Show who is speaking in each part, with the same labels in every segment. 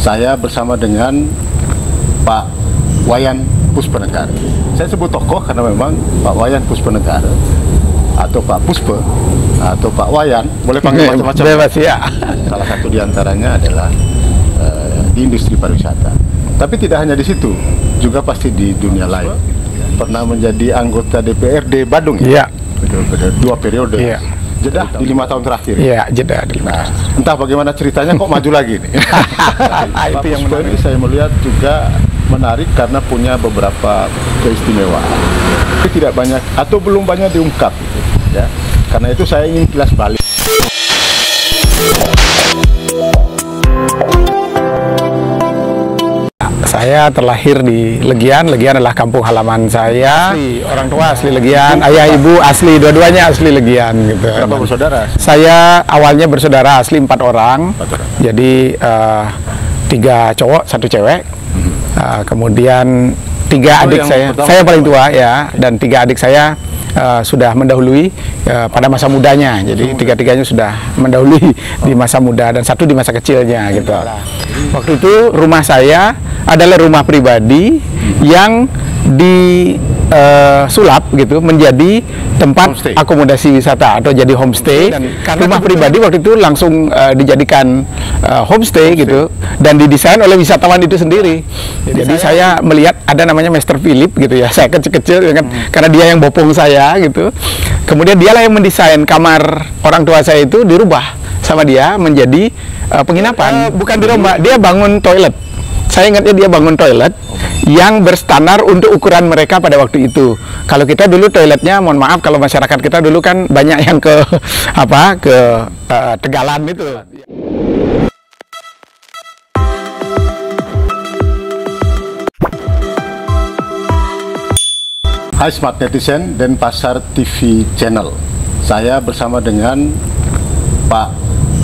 Speaker 1: saya bersama dengan Pak Wayan Puspanegara. Saya sebut tokoh karena memang Pak Wayan Puspanegara atau Pak Puspe atau Pak Wayan, boleh panggil macam-macam.
Speaker 2: Bebas ya.
Speaker 1: Salah satu diantaranya adalah di industri pariwisata. Tapi tidak hanya di situ, juga pasti di dunia lain. Pernah menjadi anggota DPRD Badung ya? Dua periode.
Speaker 2: Iya.
Speaker 1: Jeda di 5 tahun terakhir.
Speaker 2: Iya, jeda di 5 tahun.
Speaker 1: Entah bagaimana ceritanya kok maju lagi nih.
Speaker 2: Itu yang
Speaker 1: menarik. Ini saya melihat juga menarik karena punya beberapa keistimewaan. Tapi tidak banyak atau belum banyak diungkap gitu, ya. Karena itu saya ingin kilas balik.
Speaker 2: Saya terlahir di Legian. Legian adalah kampung halaman saya. Orang tua asli Legian, ayah ibu asli, dua-duanya asli Legian gitu.
Speaker 1: Berapa bersaudara?
Speaker 2: Saya awalnya bersaudara asli 4 orang. Jadi 3 cowok, 1 cewek. Kemudian 3 adik saya paling tua ya, dan 3 adik saya sudah mendahului pada masa mudanya. Jadi 3-tiganya sudah mendahului di masa muda dan 1 di masa kecilnya gitu. Waktu itu rumah saya adalah rumah pribadi yang disulap gitu menjadi tempat
Speaker 1: homestay,
Speaker 2: akomodasi wisata atau jadi homestay. Dan rumah pribadi waktu itu langsung dijadikan homestay gitu dan didesain oleh wisatawan itu sendiri. Jadi saya melihat ada namanya Master Philip gitu ya. Saya kecil-kecil kan, karena dia yang bopong saya gitu. Kemudian dialah yang mendesain kamar orang tua saya itu dirubah sama dia menjadi penginapan. Bukan dirubah, dia bangun toilet. Saya ingatnya dia bangun toilet yang berstandar untuk ukuran mereka pada waktu itu. Kalau kita dulu toiletnya, mohon maaf kalau masyarakat kita dulu kan banyak yang ke Tegalan itu.
Speaker 1: Hai Smart Netizen dan Pasar TV Channel. Saya bersama dengan Pak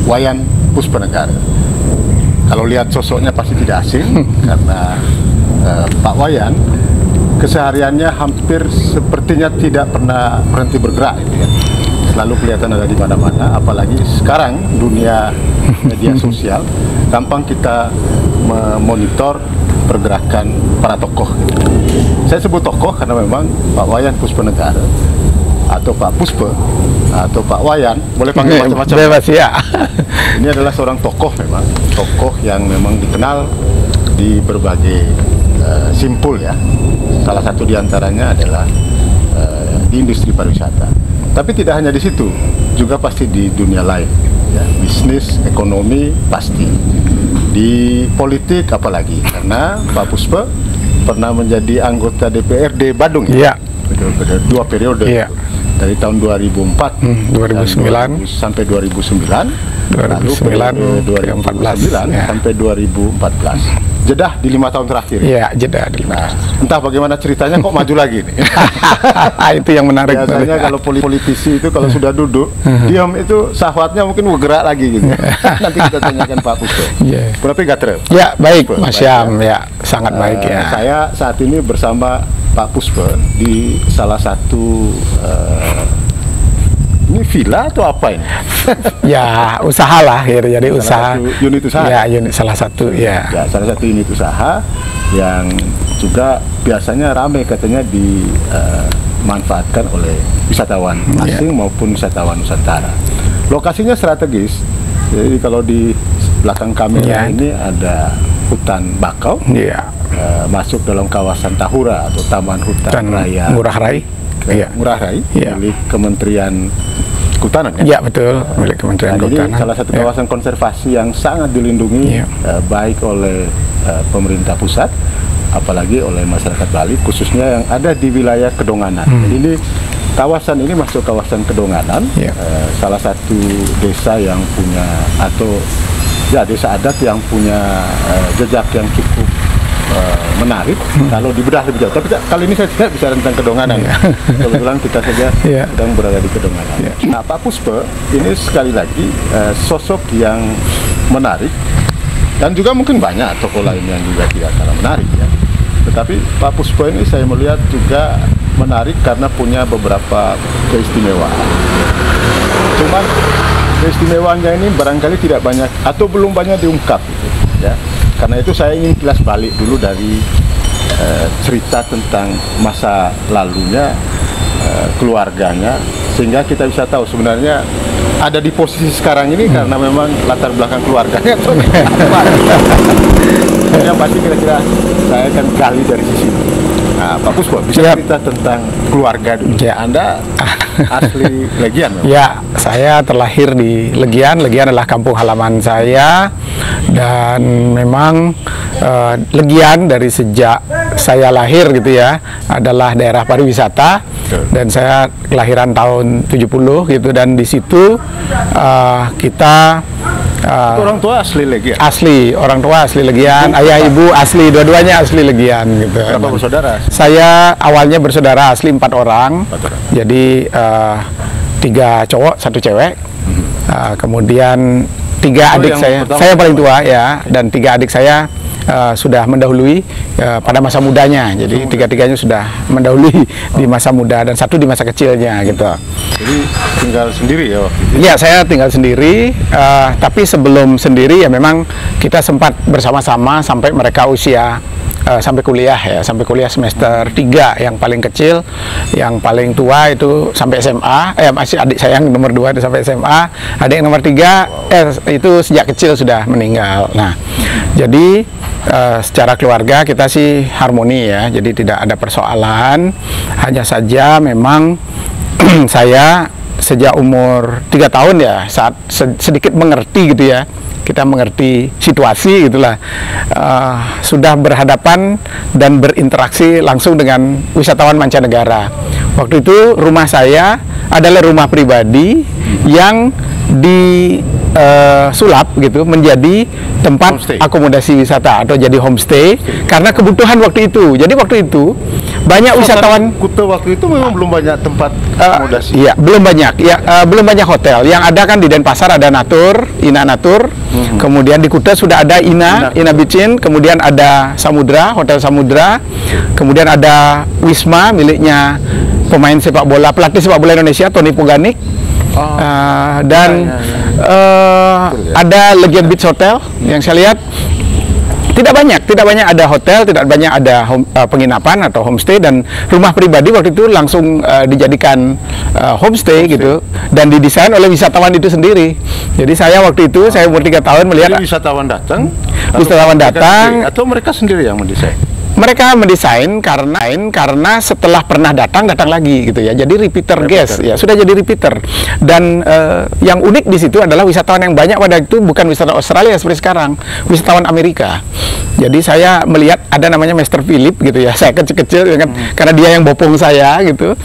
Speaker 1: Wayan Puspanegara. Kalau lihat sosoknya pasti tidak asing karena Pak Wayan kesehariannya hampir sepertinya tidak pernah berhenti bergerak gitu ya. Selalu kelihatan ada di mana-mana, apalagi sekarang dunia media sosial gampang kita memonitor pergerakan para tokoh gitu. Saya sebut tokoh karena memang Pak Wayan Puspanegara atau Pak Puspe atau Pak Wayan, boleh panggil macam-macam.
Speaker 2: Bebas ya.
Speaker 1: Ini adalah seorang tokoh, memang tokoh yang memang dikenal di berbagai simpul ya. Salah satu diantaranya adalah di industri pariwisata. Tapi tidak hanya di situ, juga pasti di dunia lain ya. Bisnis, ekonomi pasti. Di politik apalagi, karena Pak Puspe pernah menjadi anggota DPRD Badung ya. Dua periode.
Speaker 2: Iya.
Speaker 1: Dari tahun 2004
Speaker 2: 2009
Speaker 1: sampai 2009, lalu 2014
Speaker 2: ya,
Speaker 1: sampai 2014. Jeda di 5 tahun terakhir.
Speaker 2: Iya, jeda di 5 tahun.
Speaker 1: Entah bagaimana ceritanya kok maju lagi nih.
Speaker 2: Itu yang menarik.
Speaker 1: Biasanya kalau politisi itu kalau sudah duduk, diam itu sahwatnya mungkin bergerak lagi gitu. Nanti kita tanyakan Pak Puspe. Berapa gatre?
Speaker 2: Ya, baik Mas Syam ya, sangat baik ya.
Speaker 1: Saya saat ini bersama Pak Puspe di salah satu ini villa atau apa ini?
Speaker 2: Ya, usaha lah gitu. Jadi usaha.
Speaker 1: Unit usaha.
Speaker 2: Ya, unit salah satu ya.
Speaker 1: Ya, salah satu unit usaha yang juga biasanya ramai katanya dimanfaatkan oleh wisatawan asing maupun wisatawan Nusantara. Lokasinya strategis. Jadi kalau di belakang kami ini ada hutan bakau. Masuk dalam kawasan Tahura atau Taman Hutan Raya
Speaker 2: Ngurah Rai.
Speaker 1: Ngurah Rai milik Kementerian Kehutanan ya?
Speaker 2: Ya betul, milik Kementerian Kehutanan.
Speaker 1: Jadi salah satu kawasan konservasi yang sangat dilindungi baik oleh pemerintah pusat, apalagi oleh masyarakat Bali, khususnya yang ada di wilayah Kedonganan. Jadi ini kawasan ini masuk kawasan Kedonganan, salah satu desa yang punya atau ya desa adat yang punya jejak yang cukup menarik kalau dibedah lebih jauh. Tapi kali ini saya tidak bicara tentang Kedonganan. Kebetulan kita saja sedang berada di Kedonganan. Nah, Pak Puspe ini sekali lagi sosok yang menarik dan juga mungkin banyak tokoh lain yang juga tidak kalah menarik ya. Tetapi Pak Puspe ini saya melihat juga menarik karena punya beberapa keistimewaan. Cuman keistimewaannya ini barangkali tidak banyak atau belum banyak diungkap gitu, ya. Karena itu saya ingin kilas balik dulu dari cerita tentang masa lalunya, keluarganya, sehingga kita bisa tahu sebenarnya ada di posisi sekarang ini karena memang latar belakang keluarganya atau apa. Yang pasti kira-kira saya akan gali dari sisi itu. Nah, Pak Puspo, bisa cerita tentang keluarga dulu.
Speaker 2: Ya.
Speaker 1: Anda asli Legian memang?
Speaker 2: Ya, saya terlahir di Legian. Legian adalah kampung halaman saya, dan memang Legian dari sejak saya lahir gitu ya adalah daerah pariwisata. Dan saya kelahiran tahun 70 gitu, dan di situ kita
Speaker 1: orang tua asli Legian?
Speaker 2: Asli, orang tua asli Legian, ayah ibu asli, dua-duanya asli Legian gitu.
Speaker 1: Berapa bersaudara?
Speaker 2: Saya awalnya bersaudara asli 4 orang. Jadi 3 cowok, 1 cewek. Kemudian 3 adik saya paling tua ya, dan 3 adik saya sudah mendahului pada masa mudanya. Jadi tiga-tiganya sudah mendahului di masa muda, dan 1 di masa kecilnya gitu.
Speaker 1: Jadi tinggal sendiri ya waktu itu?
Speaker 2: Iya, saya tinggal sendiri, tapi sebelum sendiri ya memang kita sempat bersama-sama sampai mereka usia sampai kuliah ya, sampai kuliah semester 3 yang paling kecil, yang paling tua itu sampai SMA, masih adik saya yang nomor 2 itu sampai SMA, adik yang nomor 3 itu sejak kecil sudah meninggal. Nah, jadi secara keluarga kita sih harmoni ya, jadi tidak ada persoalan, hanya saja memang saya sejak umur 3 tahun ya, saat sedikit mengerti gitu ya, kita mengerti situasi gitulah, sudah berhadapan dan berinteraksi langsung dengan wisatawan mancanegara. Waktu itu rumah saya adalah rumah pribadi yang disulap gitu menjadi tempat homestay, akomodasi wisata atau jadi homestay karena kebutuhan waktu itu. Jadi waktu itu banyak wisatawan.
Speaker 1: Kuta waktu itu memang belum banyak tempat akomodasi.
Speaker 2: Iya, belum banyak. Ya, belum banyak hotel. Yang ada kan di Denpasar ada Natur, Ina Natur. Kemudian di Kuta sudah ada Ina Bicin. Kemudian ada Samudra, Hotel Samudra. Kemudian ada Wisma miliknya pemain sepak bola, pelatih sepak bola Indonesia Tony Poganik. Dan ada Legian Beach Hotel yang saya lihat tidak banyak ada hotel, tidak banyak ada penginapan atau homestay, dan rumah pribadi waktu itu langsung dijadikan homestay gitu, dan didesain oleh wisatawan itu sendiri. Jadi saya waktu itu saya umur 3 tahun melihat.
Speaker 1: Jadi wisatawan datang atau mereka sendiri yang mendesain?
Speaker 2: Mereka mendesain karena setelah pernah datang lagi gitu ya. Jadi repeater guest ya, sudah jadi repeater. Dan yang unik di situ adalah wisatawan yang banyak pada itu bukan wisatawan Australia seperti sekarang, wisatawan Amerika. Jadi saya melihat ada namanya Mr. Philip gitu ya. Saya kecil-kecil kan, karena dia yang bopong saya gitu.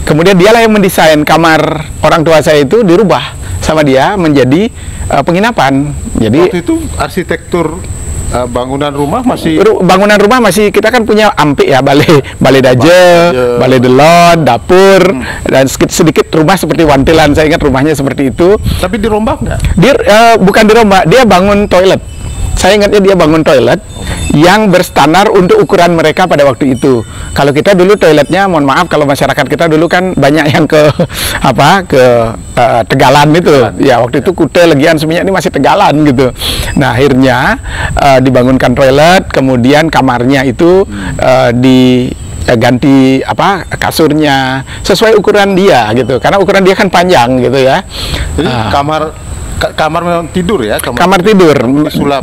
Speaker 2: Kemudian dialah yang mendesain kamar orang tua saya itu dirubah sama dia menjadi penginapan. Jadi
Speaker 1: waktu itu arsitektur bangunan rumah masih
Speaker 2: kita kan punya ampik ya, balai daje, balai delon, dapur, dan sedikit rumah seperti wantilan. Saya ingat rumahnya seperti itu.
Speaker 1: Tapi dirombak nggak?
Speaker 2: Bukan dirombak, dia bangun toilet. Saya ingatnya dia bangun toilet yang berstandar untuk ukuran mereka pada waktu itu. Kalau kita dulu toiletnya, mohon maaf kalau masyarakat kita dulu kan banyak yang ke Tegalan itu. Ya waktu itu Kuta, Legian semuanya ini masih Tegalan gitu. Nah akhirnya dibangunkan toilet, kemudian kamarnya itu ganti kasurnya sesuai ukuran dia gitu, karena ukuran dia kan panjang gitu ya.
Speaker 1: Jadi kamar memang tidur ya?
Speaker 2: Kamar tidur.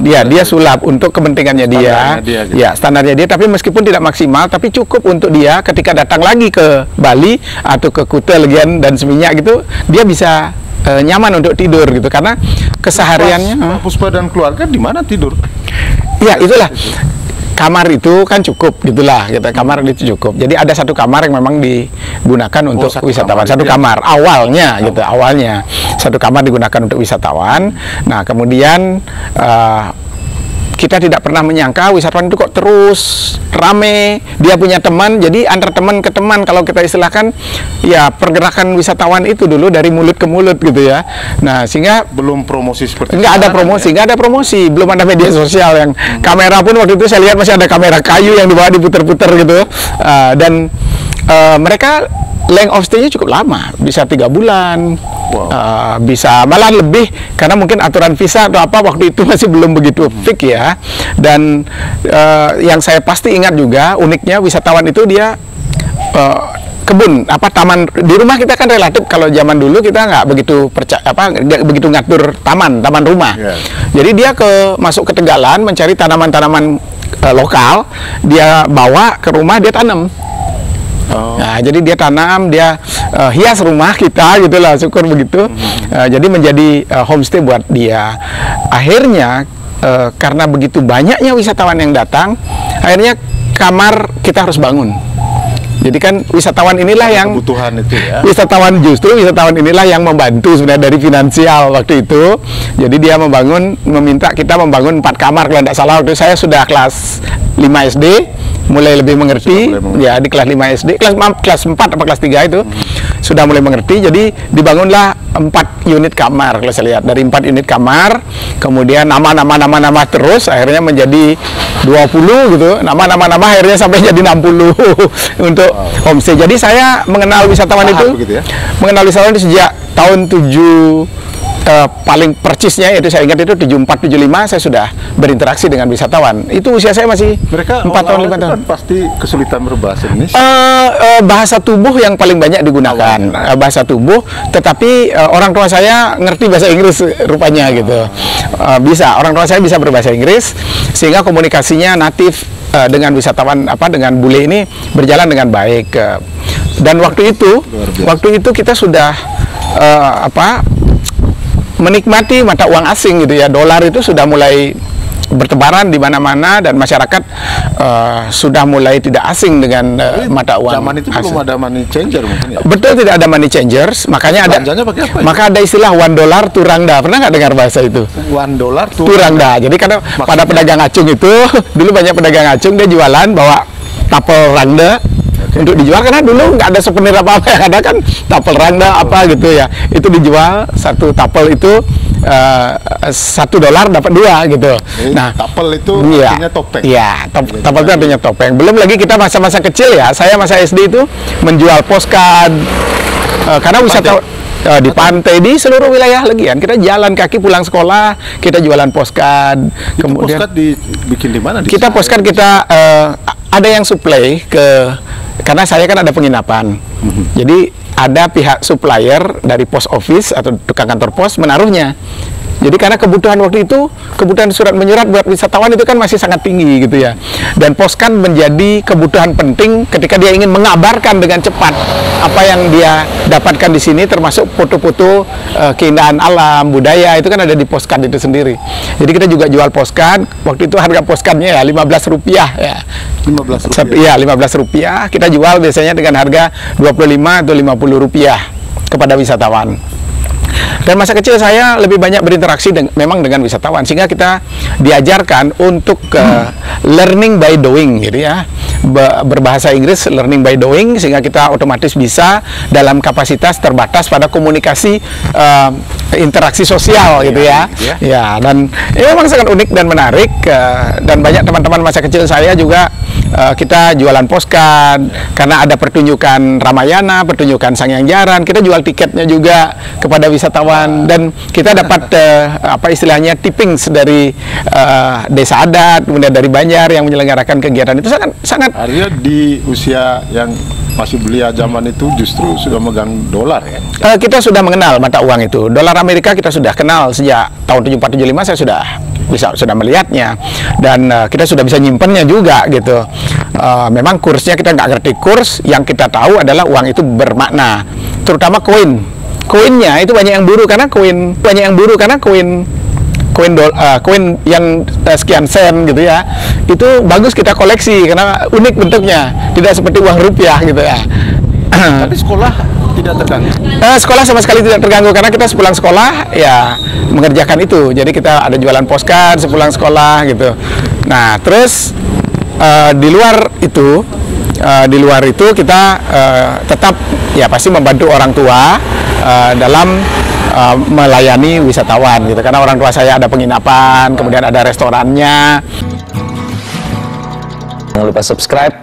Speaker 2: Dia sulap untuk kepentingannya dia.
Speaker 1: Gitu.
Speaker 2: Ya, standarnya dia, tapi meskipun tidak maksimal, tapi cukup untuk dia ketika datang lagi ke Bali atau ke Kuta, Legian dan Seminyak gitu, dia bisa nyaman untuk tidur gitu, karena kesehariannya.
Speaker 1: Puspa dan keluarga di mana tidur?
Speaker 2: Ya, itulah. Kamar itu kan cukup gitulah, kamar itu cukup. Jadi ada 1 kamar yang memang digunakan untuk wisatawan. 1 kamar awalnya gitu, awalnya 1 kamar digunakan untuk wisatawan. Nah kemudian kita tidak pernah menyangka wisatawan itu kok terus rame, dia punya teman, jadi antar teman ke teman, kalau kita istilahkan ya pergerakan wisatawan itu dulu dari mulut ke mulut gitu ya. Nah sehingga
Speaker 1: belum promosi seperti
Speaker 2: nggak ada promosi, belum ada media sosial yang kamera pun waktu itu saya lihat masih ada kamera kayu yang dibawa diputer-puter gitu, dan mereka length of stay-nya cukup lama, bisa 3 bulan, bisa malah lebih, karena mungkin aturan visa atau apa waktu itu masih belum begitu fix ya. Dan yang saya pasti ingat juga uniknya wisatawan itu dia kebun taman di rumah kita kan relatif, kalau zaman dulu kita nggak begitu nggak begitu ngatur taman rumah. Jadi dia masuk ke Tegalan mencari tanaman-tanaman lokal, dia bawa ke rumah, dia tanam. Nah, jadi dia tanam, dia hias rumah kita gitu lah, syukur begitu. Jadi menjadi homestay buat dia. Akhirnya karena begitu banyaknya wisatawan yang datang, akhirnya kamar kita harus bangun. Jadi kan wisatawan inilah yang
Speaker 1: kebutuhan itu ya. Wisatawan
Speaker 2: inilah yang membantu sebenarnya dari finansial waktu itu. Jadi dia meminta kita membangun 4 kamar kalau tidak salah. Waktu saya sudah kelas 5 SD, mulai lebih mengerti. Ya, di kelas 5 SD, kelas 4 atau kelas 3 itu sudah mulai mengerti. Jadi dibangunlah 4 unit kamar kalau saya lihat. Dari 4 unit kamar, kemudian nama terus akhirnya menjadi 20 gitu. Nama akhirnya sampai jadi 60 untuk homestay. Jadi saya mengenal wisatawan mengenal wisatawan itu sejak tahun 7 paling persisnya, yaitu saya ingat itu 74 75 saya sudah berinteraksi dengan wisatawan. Itu usia saya masih
Speaker 1: mereka
Speaker 2: 4 tahun 5 tahun.
Speaker 1: Kan pasti kesulitan berbahasa Indonesia.
Speaker 2: Bahasa tubuh yang paling banyak digunakan. Bahasa tubuh, tetapi orang tua saya ngerti bahasa Inggris rupanya gitu. Orang tua saya bisa berbahasa Inggris sehingga komunikasinya natif dengan wisatawan dengan bule ini berjalan dengan baik. Dan waktu itu kita sudah menikmati mata uang asing gitu ya. Dolar itu sudah mulai bertebaran di mana-mana dan masyarakat sudah mulai tidak asing dengan mata uang.
Speaker 1: Zaman itu asing. Belum ada money changer mungkin ya.
Speaker 2: Betul, tidak ada money changers, makanya ada istilah $1 turangda. Pernah nggak dengar bahasa itu?
Speaker 1: $1
Speaker 2: turangda. Jadi karena pada pedagang acung itu dulu banyak pedagang acung, dia jualan bawa tapel rangda untuk dijual, karena dulu nggak ada souvenir apa-apa yang ada kan tapel rangda gitu ya. Itu dijual, satu tapel itu $1 dapat 2 gitu.
Speaker 1: Nah, tapel itu artinya topeng.
Speaker 2: Iya, tapel itu artinya topeng. Belum lagi kita masa-masa kecil ya. Saya masa SD itu menjual postcard karena wisatawan di pantai, di seluruh wilayah Legian. Kita jalan kaki pulang sekolah, kita jualan postcard.
Speaker 1: Kemudian postcard dibikin di mana?
Speaker 2: Postcard kita ada yang supply karena saya kan ada penginapan. Jadi ada pihak supplier dari post office atau tukang kantor pos menaruhnya. Jadi karena kebutuhan waktu itu, kebutuhan surat menyurat buat wisatawan itu kan masih sangat tinggi gitu ya. Dan postcard menjadi kebutuhan penting ketika dia ingin mengabarkan dengan cepat apa yang dia dapatkan di sini, termasuk foto-foto keindahan alam, budaya, itu kan ada di postcard itu sendiri. Jadi kita juga jual postcard. Waktu itu harga postcardnya ya Rp15 ya.
Speaker 1: Rp15?
Speaker 2: Iya, Rp15. Kita jual biasanya dengan harga Rp25 atau Rp50 kepada wisatawan. Dan masa kecil saya lebih banyak berinteraksi memang dengan wisatawan, sehingga kita diajarkan untuk learning by doing gitu ya. Berbahasa Inggris learning by doing, sehingga kita otomatis bisa dalam kapasitas terbatas pada komunikasi interaksi sosial gitu ya. Ya, dan ini memang sangat unik dan menarik, dan banyak teman-teman masa kecil saya juga kita jualan postcard karena ada pertunjukan Ramayana, pertunjukan Sang Hyang Jaran, kita jual tiketnya juga kepada wisatawan, dan kita dapat istilahnya tippings dari desa adat, kemudian dari Banjar yang menyelenggarakan kegiatan itu sangat.
Speaker 1: Artinya di usia yang masih belia zaman itu justru sudah megang dolar ya?
Speaker 2: Kita sudah mengenal mata uang itu. Dolar Amerika kita sudah kenal sejak tahun 74-75, saya sudah melihatnya, dan kita sudah bisa nyimpennya juga gitu. Memang kursnya kita nggak ngerti kurs, yang kita tahu adalah uang itu bermakna, terutama koinnya itu banyak yang buru karena koin yang sekian sen gitu ya, itu bagus kita koleksi karena unik bentuknya, tidak seperti uang rupiah gitu ya.
Speaker 1: Tapi sekolah tidak terganggu?
Speaker 2: Sekolah sama sekali tidak terganggu, karena kita sepulang sekolah ya mengerjakan itu. Jadi kita ada jualan postcard sepulang sekolah gitu. Nah, terus di luar itu kita tetap ya pasti membantu orang tua dalam melayani wisatawan gitu, karena orang tua saya ada penginapan, kemudian ada restorannya.
Speaker 3: Jangan lupa subscribe